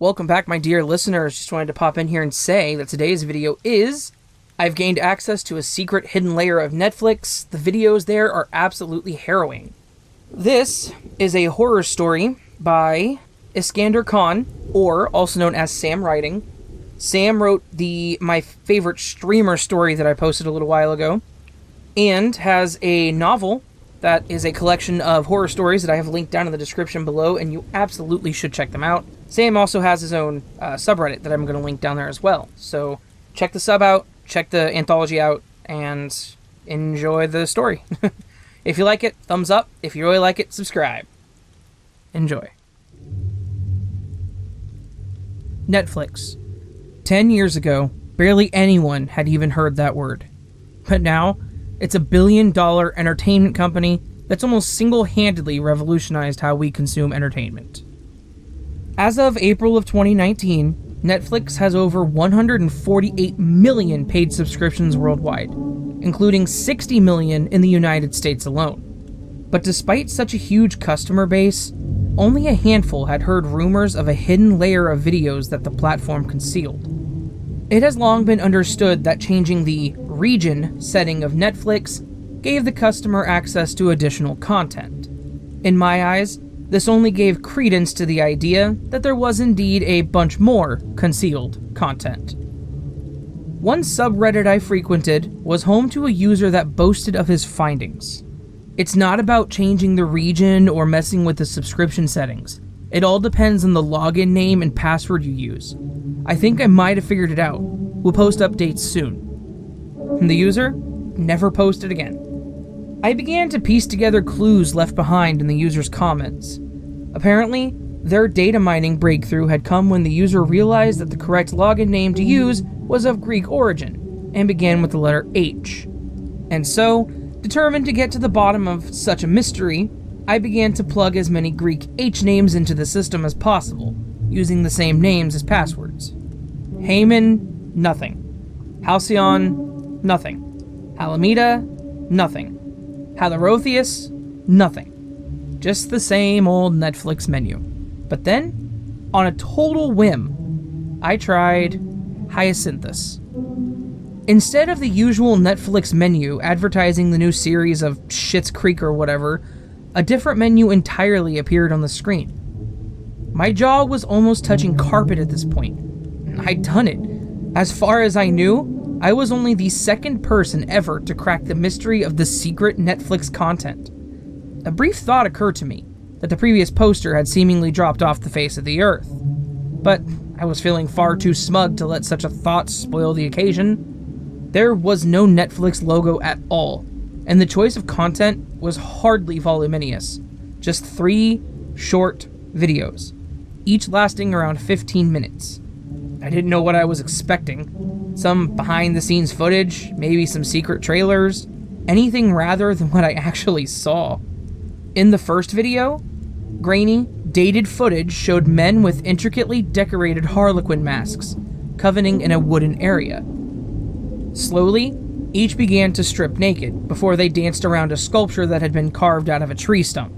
Welcome back, my dear listeners. Just wanted to pop in here and say that today's video is... I've gained access to a secret hidden layer of Netflix. The videos there are absolutely harrowing. This is a horror story by Iskander Khan, or also known as Sam Writing. Sam wrote my favorite streamer story that I posted a little while ago, and has a novel that is a collection of horror stories that I have linked down in the description below, and you absolutely should check them out. Sam also has his own subreddit that I'm going to link down there as well. So check the sub out, check the anthology out, and enjoy the story. If you like it, thumbs up. If you really like it, subscribe. Enjoy. Netflix. 10 years ago, barely anyone had even heard that word. But now, it's a billion-dollar entertainment company that's almost single-handedly revolutionized how we consume entertainment. As of April of 2019, Netflix has over 148 million paid subscriptions worldwide, including 60 million in the United States alone. But despite such a huge customer base, only a handful had heard rumors of a hidden layer of videos that the platform concealed. It has long been understood that changing the region setting of Netflix gave the customer access to additional content. In my eyes, this only gave credence to the idea that there was indeed a bunch more concealed content. One subreddit I frequented was home to a user that boasted of his findings. It's not about changing the region or messing with the subscription settings. It all depends on the login name and password you use. I think I might have figured it out. We'll post updates soon. And the user never posted again. I began to piece together clues left behind in the user's comments. Apparently, their data mining breakthrough had come when the user realized that the correct login name to use was of Greek origin, and began with the letter H. And so, determined to get to the bottom of such a mystery, I began to plug as many Greek H names into the system as possible, using the same names as passwords. Haman, nothing. Halcyon, nothing. Alameda, nothing. Halorotheus, nothing. Just the same old Netflix menu. But then, on a total whim, I tried Hyacinthus. Instead of the usual Netflix menu advertising the new series of Schitt's Creek or whatever, a different menu entirely appeared on the screen. My jaw was almost touching carpet at this point. I'd done it. As far as I knew, I was only the second person ever to crack the mystery of the secret Netflix content. A brief thought occurred to me that the previous poster had seemingly dropped off the face of the earth. But I was feeling far too smug to let such a thought spoil the occasion. There was no Netflix logo at all, and the choice of content was hardly voluminous. Just 3 short videos, each lasting around 15 minutes. I didn't know what I was expecting. Some behind-the-scenes footage, maybe some secret trailers, anything rather than what I actually saw. In the first video, grainy, dated footage showed men with intricately decorated harlequin masks, covening in a wooden area. Slowly, each began to strip naked before they danced around a sculpture that had been carved out of a tree stump.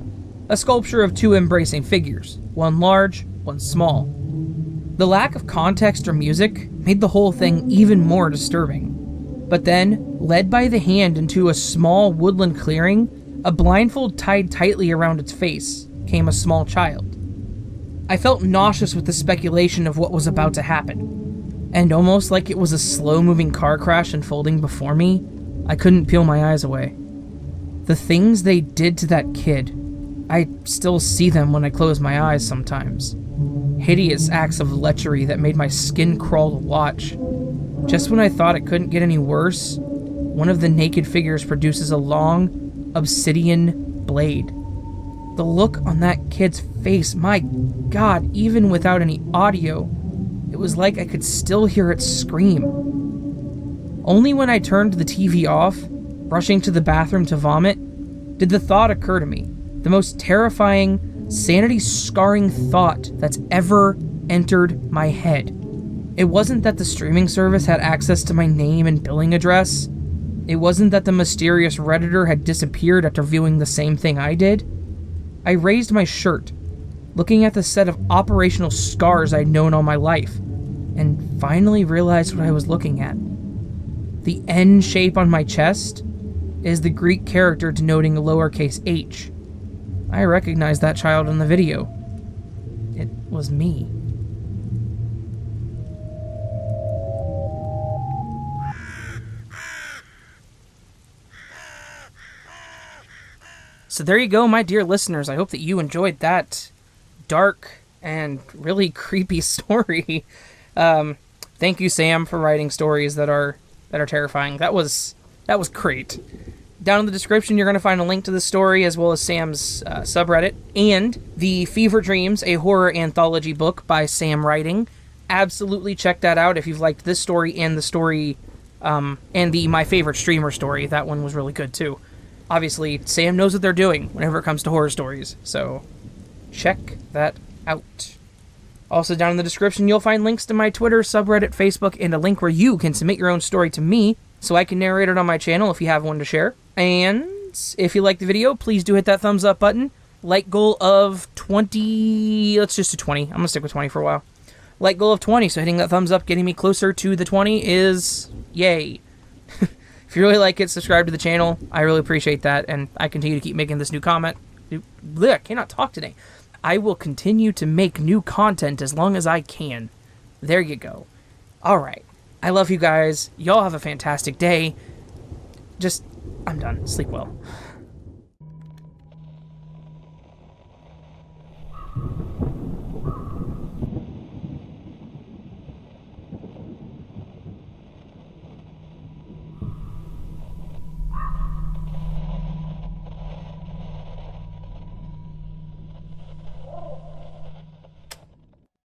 A sculpture of 2 embracing figures, one large, one small. The lack of context or music made the whole thing even more disturbing. But then, led by the hand into a small woodland clearing, a blindfold tied tightly around its face, came a small child. I felt nauseous with the speculation of what was about to happen, and almost like it was a slow-moving car crash unfolding before me, I couldn't peel my eyes away. The things they did to that kid, I still see them when I close my eyes sometimes. Hideous acts of lechery that made my skin crawl to watch. Just when I thought it couldn't get any worse, one of the naked figures produces a long, obsidian blade. The look on that kid's face, my God, even without any audio, it was like I could still hear it scream. Only when I turned the TV off, rushing to the bathroom to vomit, did the thought occur to me, the most terrifying, sanity-scarring thought that's ever entered my head. It wasn't that the streaming service had access to my name and billing address. It wasn't that the mysterious Redditor had disappeared after viewing the same thing I did. I raised my shirt, looking at the set of operational scars I'd known all my life, and finally realized what I was looking at. The N shape on my chest is the Greek character denoting a lowercase h. I recognized that child in the video. It was me. So there you go, my dear listeners. I hope that you enjoyed that dark and really creepy story. Thank you, Sam, for writing stories that are terrifying. That was great. Down in the description, you're going to find a link to the story, as well as Sam's subreddit, and the Fever Dreams, a horror anthology book by Sam Writing. Absolutely check that out if you've liked this story and the story, and the My Favorite Streamer story. That one was really good, too. Obviously, Sam knows what they're doing whenever it comes to horror stories, so check that out. Also, down in the description, you'll find links to my Twitter, subreddit, Facebook, and a link where you can submit your own story to me so I can narrate it on my channel if you have one to share. And if you liked the video, please do hit that thumbs up button. Like goal of 20... Let's just do 20. I'm going to stick with 20 for a while. Like goal of 20, so hitting that thumbs up, getting me closer to the 20 is... yay. If you really like it, subscribe to the channel. I really appreciate that, and I continue to keep making this new comment. Blech, I cannot talk today. I will continue to make new content as long as I can. There you go. Alright. I love you guys. Y'all have a fantastic day. I'm done. Sleep well.